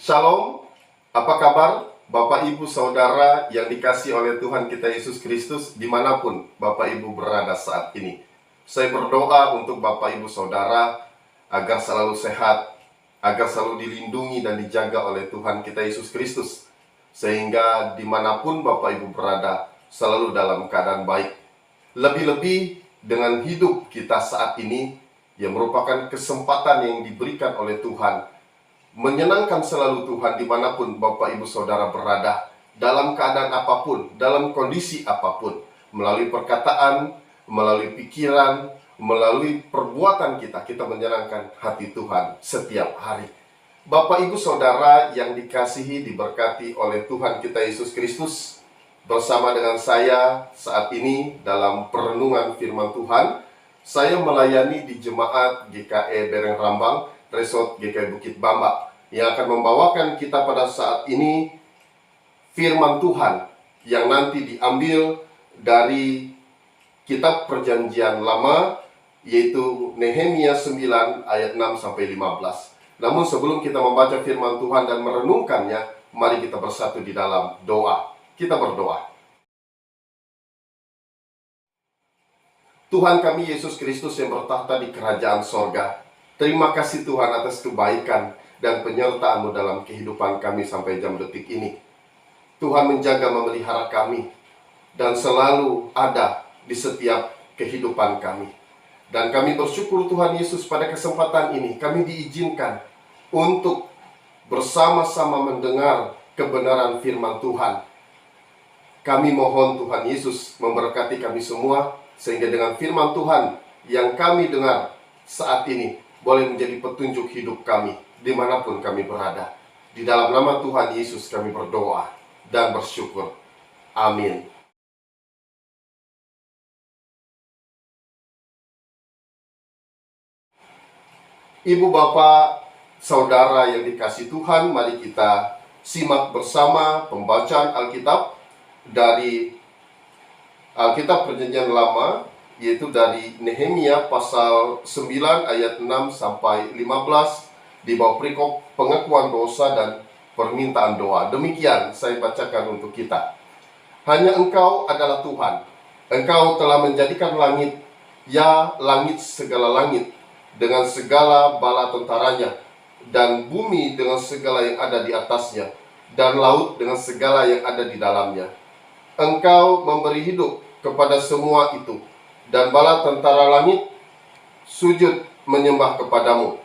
Shalom, apa kabar Bapak Ibu Saudara yang dikasihi oleh Tuhan kita Yesus Kristus dimanapun Bapak Ibu berada saat ini. Saya berdoa untuk Bapak Ibu Saudara agar selalu sehat, agar selalu dilindungi dan dijaga oleh Tuhan kita Yesus Kristus, sehingga dimanapun Bapak Ibu berada selalu dalam keadaan baik. Lebih-lebih dengan hidup kita saat ini yang merupakan kesempatan yang diberikan oleh Tuhan, menyenangkan selalu Tuhan dimanapun Bapak Ibu Saudara berada, dalam keadaan apapun, dalam kondisi apapun, melalui perkataan, melalui pikiran, melalui perbuatan kita menyenangkan hati Tuhan setiap hari. Bapak Ibu Saudara yang dikasihi, diberkati oleh Tuhan kita Yesus Kristus, bersama dengan saya saat ini dalam perenungan firman Tuhan, saya melayani di Jemaat GKI Bereng Rambang, Resort GKI Bukit Bamba, yang akan membawakan kita pada saat ini firman Tuhan yang nanti diambil dari kitab Perjanjian Lama, yaitu Nehemia 9 ayat 6-15. Namun sebelum kita membaca firman Tuhan dan merenungkannya, mari kita bersatu di dalam doa. Kita berdoa. Tuhan kami Yesus Kristus yang bertahta di kerajaan sorga, terima kasih Tuhan atas kebaikan dan penyertaan-Mu dalam kehidupan kami sampai jam detik ini. Tuhan menjaga memelihara kami dan selalu ada di setiap kehidupan kami. Dan kami bersyukur Tuhan Yesus, pada kesempatan ini kami diizinkan untuk bersama-sama mendengar kebenaran firman Tuhan. Kami mohon Tuhan Yesus memberkati kami semua, sehingga dengan firman Tuhan yang kami dengar saat ini boleh menjadi petunjuk hidup kami dimanapun kami berada. Di dalam nama Tuhan Yesus kami berdoa dan bersyukur. Amin. Ibu, Bapak, Saudara yang dikasihi Tuhan, mari kita simak bersama pembacaan Alkitab dari Alkitab Perjanjian Lama, yaitu dari Nehemia pasal 9 ayat 6-15, di bawah perikop pengakuan dosa dan permintaan doa. Demikian saya bacakan untuk kita. Hanya Engkau adalah Tuhan. Engkau telah menjadikan langit, ya langit segala langit, dengan segala bala tentaranya, dan bumi dengan segala yang ada di atasnya, dan laut dengan segala yang ada di dalamnya. Engkau memberi hidup kepada semua itu, dan bala tentara langit sujud menyembah kepadamu.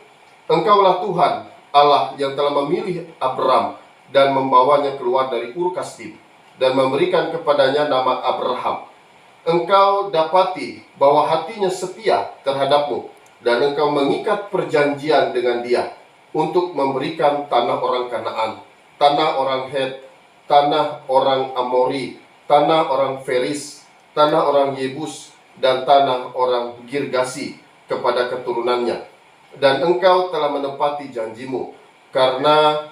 Engkaulah Tuhan Allah yang telah memilih Abram dan membawanya keluar dari Ur Kasdim dan memberikan kepadanya nama Abraham. Engkau dapati bahwa hatinya setia terhadapmu, dan engkau mengikat perjanjian dengan dia untuk memberikan tanah orang Kanaan, tanah orang Het, tanah orang Amori, tanah orang Feris, tanah orang Yebus, dan tanah orang Girgasi kepada keturunannya. Dan engkau telah menepati janjimu, karena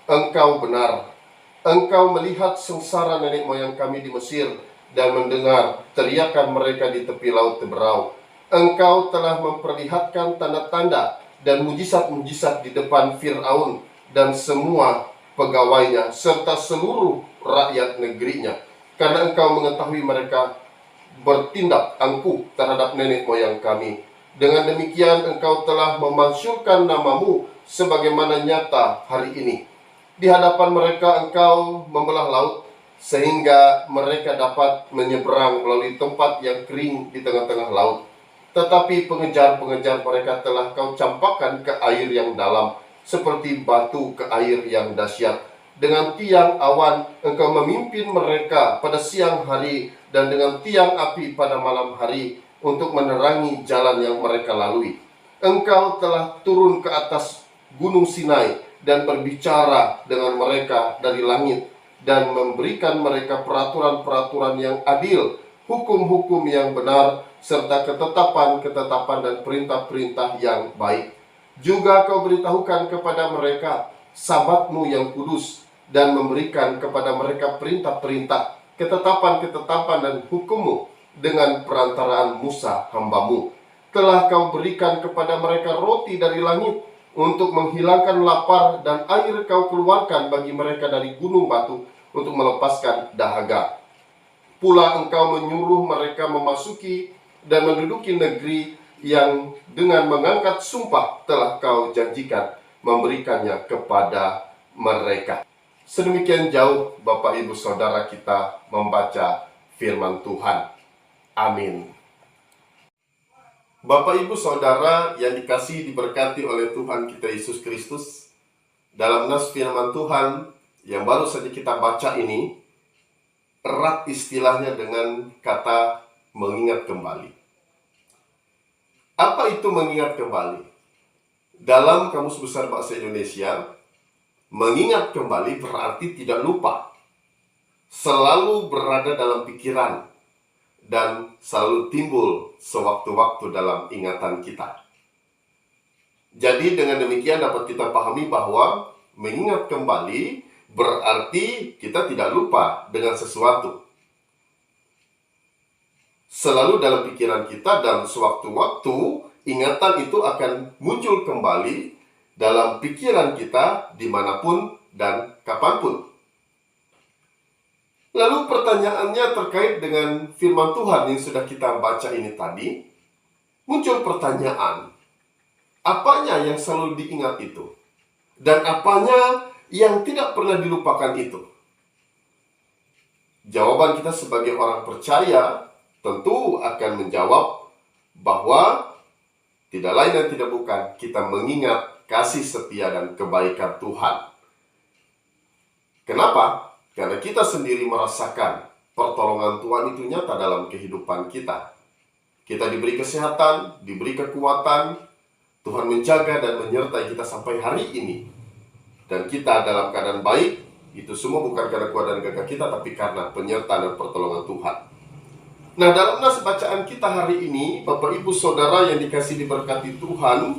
engkau benar. Engkau melihat sengsara nenek moyang kami di Mesir, dan mendengar teriakan mereka di tepi laut Teberau. Engkau telah memperlihatkan tanda-tanda dan mujizat-mujizat di depan Fir'aun dan semua pegawainya, serta seluruh rakyat negerinya, karena engkau mengetahui mereka bertindak angkuh terhadap nenek moyang kami. Dengan demikian engkau telah memansyurkan namamu sebagaimana nyata hari ini. Di hadapan mereka engkau membelah laut, sehingga mereka dapat menyeberang melalui tempat yang kering di tengah-tengah laut. Tetapi pengejar-pengejar mereka telah kau campakkan ke air yang dalam, seperti batu ke air yang dahsyat. Dengan tiang awan engkau memimpin mereka pada siang hari, dan dengan tiang api pada malam hari, untuk menerangi jalan yang mereka lalui. Engkau telah turun ke atas gunung Sinai dan berbicara dengan mereka dari langit, dan memberikan mereka peraturan-peraturan yang adil, hukum-hukum yang benar, serta ketetapan-ketetapan dan perintah-perintah yang baik. Juga kau beritahukan kepada mereka Sabatmu yang kudus, dan memberikan kepada mereka perintah-perintah, ketetapan-ketetapan dan hukummu dengan perantaraan Musa hambamu. Telah kau berikan kepada mereka roti dari langit, untuk menghilangkan lapar, dan air kau keluarkan bagi mereka dari gunung batu untuk melepaskan dahaga. Pula engkau menyuruh mereka memasuki dan menduduki negeri yang dengan mengangkat sumpah telah kau janjikan memberikannya kepada mereka. Sedemikian jauh Bapak Ibu Saudara kita membaca firman Tuhan. Amin. Bapak Ibu Saudara yang dikasihi diberkati oleh Tuhan kita Yesus Kristus, dalam nas firman Tuhan yang baru saja kita baca ini, erat istilahnya dengan kata mengingat kembali. Apa itu mengingat kembali? Dalam Kamus Besar Bahasa Indonesia, mengingat kembali berarti tidak lupa, selalu berada dalam pikiran, dan selalu timbul sewaktu-waktu dalam ingatan kita. Jadi dengan demikian dapat kita pahami bahwa mengingat kembali berarti kita tidak lupa dengan sesuatu. Selalu dalam pikiran kita, dan sewaktu-waktu ingatan itu akan muncul kembali dalam pikiran kita dimanapun dan kapanpun. Lalu pertanyaannya terkait dengan firman Tuhan yang sudah kita baca ini tadi, muncul pertanyaan, apanya yang selalu diingat itu? Dan apanya yang tidak pernah dilupakan itu? Jawaban kita sebagai orang percaya tentu akan menjawab bahwa tidak lain dan tidak bukan kita mengingat kasih setia dan kebaikan Tuhan. Kenapa? Karena kita sendiri merasakan pertolongan Tuhan itu nyata dalam kehidupan kita. Kita diberi kesehatan, diberi kekuatan, Tuhan menjaga dan menyertai kita sampai hari ini. Dan kita dalam keadaan baik, itu semua bukan karena kuat dan gagah kita, tapi karena penyertaan dan pertolongan Tuhan. Nah, dalam nas bacaan kita hari ini, Bapak Ibu Saudara yang dikasih diberkati Tuhan,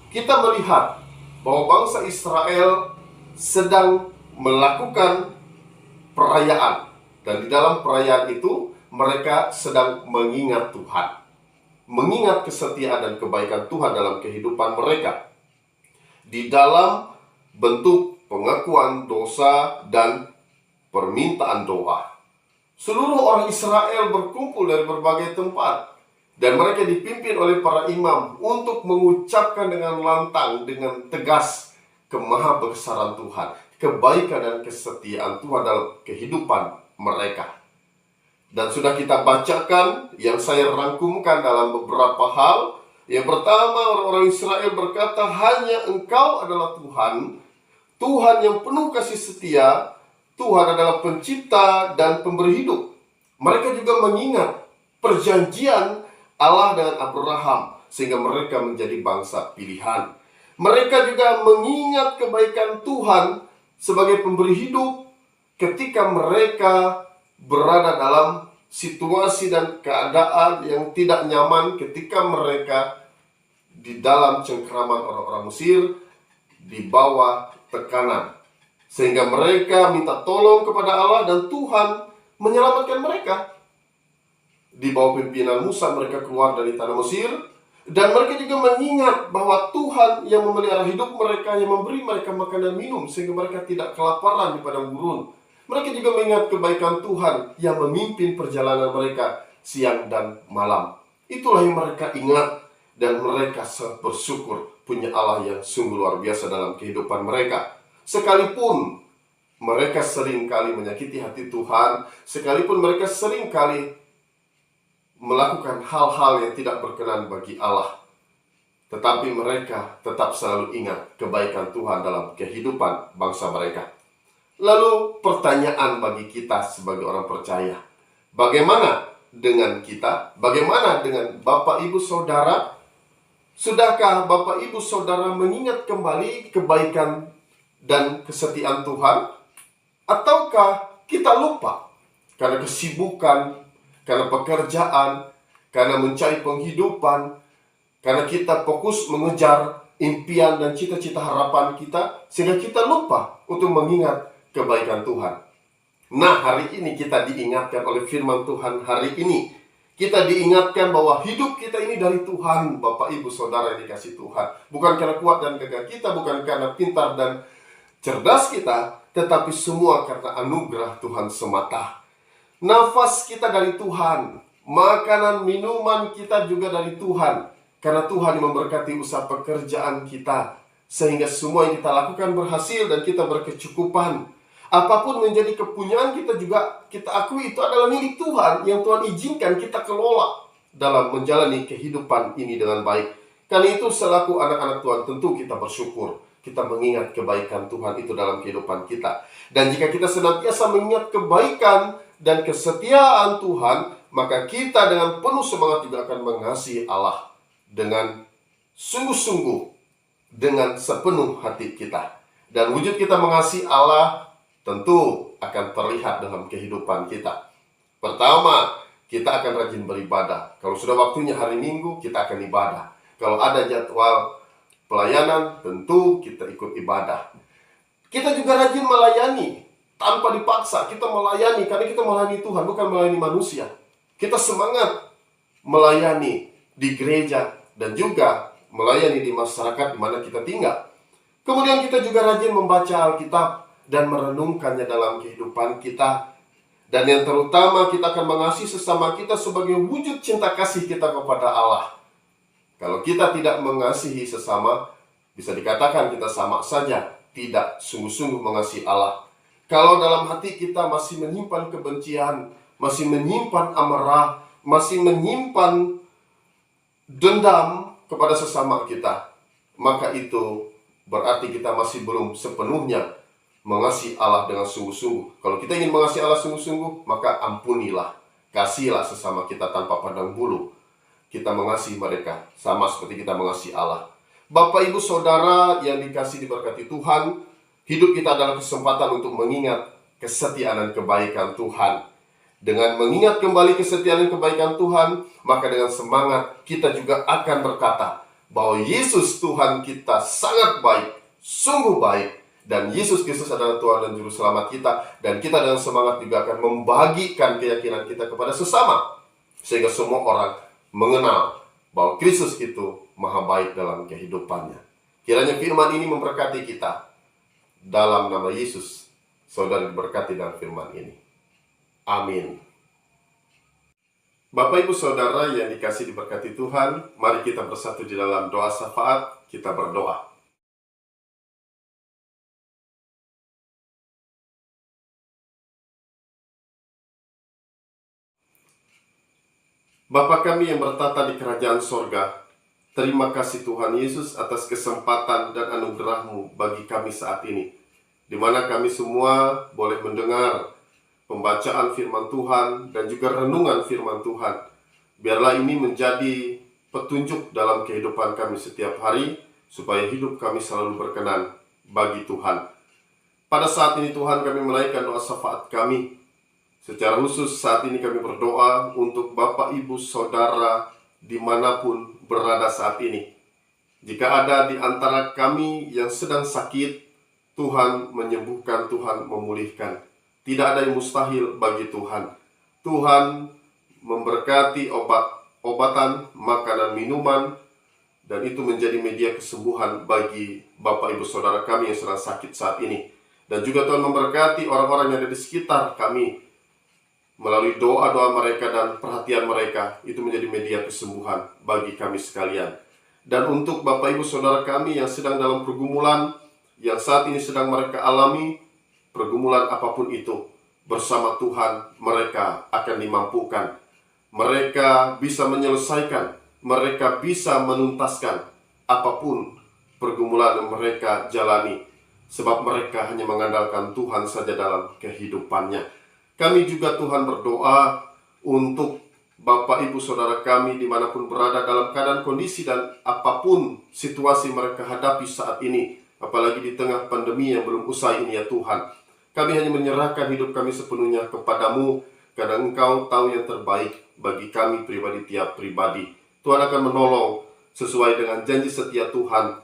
kita melihat bahwa bangsa Israel sedang melakukan perayaan, dan di dalam perayaan itu mereka sedang mengingat Tuhan, mengingat kesetiaan dan kebaikan Tuhan dalam kehidupan mereka di dalam bentuk pengakuan dosa dan permintaan doa. Seluruh orang Israel berkumpul dari berbagai tempat, dan mereka dipimpin oleh para imam untuk mengucapkan dengan lantang, dengan tegas, kemahabesaran Tuhan, kebaikan dan kesetiaan Tuhan dalam kehidupan mereka. Dan sudah kita bacakan yang saya rangkumkan dalam beberapa hal. Yang pertama, orang-orang Israel berkata, hanya Engkau adalah Tuhan, Tuhan yang penuh kasih setia, Tuhan adalah pencipta dan pemberi hidup. Mereka juga mengingat perjanjian Allah dengan Abraham, sehingga mereka menjadi bangsa pilihan. Mereka juga mengingat kebaikan Tuhan sebagai pemberi hidup ketika mereka berada dalam situasi dan keadaan yang tidak nyaman, ketika mereka di dalam cengkraman orang-orang Mesir, di bawah tekanan, sehingga mereka minta tolong kepada Allah dan Tuhan menyelamatkan mereka. Di bawah pimpinan Musa mereka keluar dari tanah Mesir, dan mereka juga mengingat bahwa Tuhan yang memelihara hidup mereka, yang memberi mereka makan dan minum, sehingga mereka tidak kelaparan di padang gurun. Mereka juga mengingat kebaikan Tuhan yang memimpin perjalanan mereka siang dan malam. Itulah yang mereka ingat, dan mereka sangat bersyukur punya Allah yang sungguh luar biasa dalam kehidupan mereka. Sekalipun mereka seringkali menyakiti hati Tuhan, sekalipun mereka seringkali melakukan hal-hal yang tidak berkenan bagi Allah, tetapi mereka tetap selalu ingat kebaikan Tuhan dalam kehidupan bangsa mereka. Lalu pertanyaan bagi kita sebagai orang percaya, bagaimana dengan kita? Bagaimana dengan Bapak Ibu Saudara? Sudahkah Bapak Ibu Saudara mengingat kembali kebaikan dan kesetiaan Tuhan? Ataukah kita lupa karena kesibukan, karena pekerjaan, karena mencari penghidupan, karena kita fokus mengejar impian dan cita-cita harapan kita, sehingga kita lupa untuk mengingat kebaikan Tuhan. Nah, hari ini kita diingatkan oleh firman Tuhan hari ini. Kita diingatkan bahwa hidup kita ini dari Tuhan, Bapak Ibu Saudara yang dikasih Tuhan. Bukan karena kuat dan gagah kita, bukan karena pintar dan cerdas kita, tetapi semua karena anugerah Tuhan semata. Nafas kita dari Tuhan, makanan minuman kita juga dari Tuhan. Karena Tuhan yang memberkati usaha pekerjaan kita, sehingga semua yang kita lakukan berhasil dan kita berkecukupan. Apapun menjadi kepunyaan kita juga kita akui itu adalah milik Tuhan yang Tuhan izinkan kita kelola dalam menjalani kehidupan ini dengan baik. Karena itu selaku anak-anak Tuhan tentu kita bersyukur. Kita mengingat kebaikan Tuhan itu dalam kehidupan kita. Dan jika kita senantiasa mengingat kebaikan dan kesetiaan Tuhan, maka kita dengan penuh semangat juga akan mengasihi Allah dengan sungguh-sungguh, dengan sepenuh hati kita. Dan wujud kita mengasihi Allah tentu akan terlihat dalam kehidupan kita. Pertama, kita akan rajin beribadah. Kalau sudah waktunya hari Minggu, kita akan ibadah. Kalau ada jadwal pelayanan, tentu kita ikut ibadah. Kita juga rajin melayani tanpa dipaksa. Kita melayani karena kita melayani Tuhan, bukan melayani manusia. Kita semangat melayani di gereja dan juga melayani di masyarakat di mana kita tinggal. Kemudian kita juga rajin membaca Alkitab dan merenungkannya dalam kehidupan kita. Dan yang terutama, kita akan mengasihi sesama kita sebagai wujud cinta kasih kita kepada Allah. Kalau kita tidak mengasihi sesama, bisa dikatakan kita sama saja tidak sungguh-sungguh mengasihi Allah. Kalau dalam hati kita masih menyimpan kebencian, masih menyimpan amarah, masih menyimpan dendam kepada sesama kita, maka itu berarti kita masih belum sepenuhnya mengasihi Allah dengan sungguh-sungguh. Kalau kita ingin mengasihi Allah sungguh-sungguh, maka ampunilah, kasihilah sesama kita tanpa pandang bulu. Kita mengasihi mereka sama seperti kita mengasihi Allah. Bapak, Ibu, Saudara yang dikasihi diberkati Tuhan, hidup kita adalah kesempatan untuk mengingat kesetiaan dan kebaikan Tuhan. Dengan mengingat kembali kesetiaan dan kebaikan Tuhan, maka dengan semangat kita juga akan berkata bahwa Yesus Tuhan kita sangat baik, sungguh baik. Dan Yesus Kristus adalah Tuhan dan Juru Selamat kita. Dan kita dengan semangat juga akan membagikan keyakinan kita kepada sesama, sehingga semua orang mengenal bahwa Kristus itu maha baik dalam kehidupannya. Kiranya firman ini memberkati kita. Dalam nama Yesus, saudara diberkati dalam firman ini. Amin. Bapak, Ibu, Saudara yang dikasihi diberkati Tuhan, mari kita bersatu di dalam doa syafaat. Kita berdoa. Bapa kami yang bertata di kerajaan sorga, terima kasih Tuhan Yesus atas kesempatan dan anugerah-Mu bagi kami saat ini, di mana kami semua boleh mendengar pembacaan firman Tuhan dan juga renungan firman Tuhan. Biarlah ini menjadi petunjuk dalam kehidupan kami setiap hari, supaya hidup kami selalu berkenan bagi Tuhan. Pada saat ini Tuhan, kami menaikkan doa syafaat kami. Secara khusus saat ini kami berdoa untuk Bapak, Ibu, Saudara dimanapun berada saat ini. Jika ada di antara kami yang sedang sakit, Tuhan menyembuhkan, Tuhan memulihkan. Tidak ada yang mustahil bagi Tuhan. Tuhan memberkati obatan, makanan, minuman, dan itu menjadi media kesembuhan bagi Bapak, Ibu, Saudara kami yang sedang sakit saat ini. Dan juga Tuhan memberkati orang-orang yang ada di sekitar kami. Melalui doa-doa mereka dan perhatian mereka, itu menjadi media kesembuhan bagi kami sekalian. Dan untuk Bapak, Ibu, Saudara kami yang sedang dalam pergumulan, yang saat ini sedang mereka alami, pergumulan apapun itu, bersama Tuhan mereka akan dimampukan. Mereka bisa menyelesaikan, mereka bisa menuntaskan apapun pergumulan yang mereka jalani, sebab mereka hanya mengandalkan Tuhan saja dalam kehidupannya. Kami juga Tuhan berdoa untuk Bapak, Ibu, Saudara kami dimanapun berada dalam keadaan kondisi dan apapun situasi mereka hadapi saat ini, apalagi di tengah pandemi yang belum usai ini ya Tuhan. Kami hanya menyerahkan hidup kami sepenuhnya kepadamu, karena Engkau tahu yang terbaik bagi kami pribadi tiap pribadi. Tuhan akan menolong sesuai dengan janji setia Tuhan,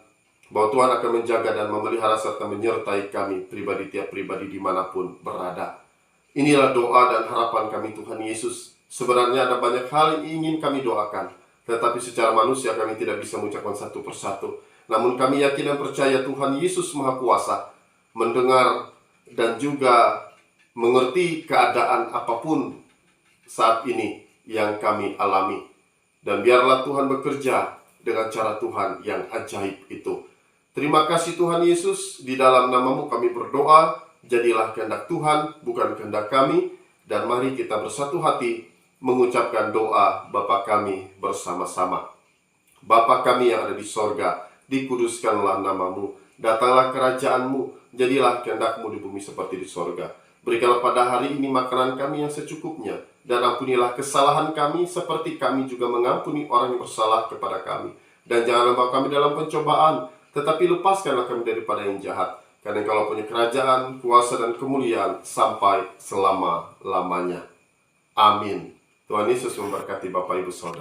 bahwa Tuhan akan menjaga dan memelihara serta menyertai kami pribadi tiap pribadi dimanapun berada. Inilah doa dan harapan kami Tuhan Yesus, Sebenarnya ada banyak hal yang ingin kami doakan, tetapi secara manusia kami tidak bisa mengucapkan satu persatu. Namun kami yakin dan percaya Tuhan Yesus Maha Kuasa mendengar dan juga mengerti keadaan apapun saat ini yang kami alami. Dan biarlah Tuhan bekerja dengan cara Tuhan yang ajaib itu. Terima kasih Tuhan Yesus, di dalam nama-Mu kami berdoa, jadilah kehendak Tuhan, bukan kehendak kami. Dan mari kita bersatu hati mengucapkan doa Bapa kami bersama-sama. Bapa kami yang ada di sorga, dikuduskanlah nama-Mu, datanglah kerajaan-Mu, jadilah kehendak-Mu di bumi seperti di sorga. Berikanlah pada hari ini makanan kami yang secukupnya, dan ampunilah kesalahan kami seperti kami juga mengampuni orang yang bersalah kepada kami. Dan janganlah bawa kami dalam pencobaan, tetapi lepaskanlah kami daripada yang jahat. Karena Engkau punya kerajaan, kuasa, dan kemuliaan sampai selama-lamanya. Amin. Tuhan Yesus memberkati Bapak Ibu Saudara.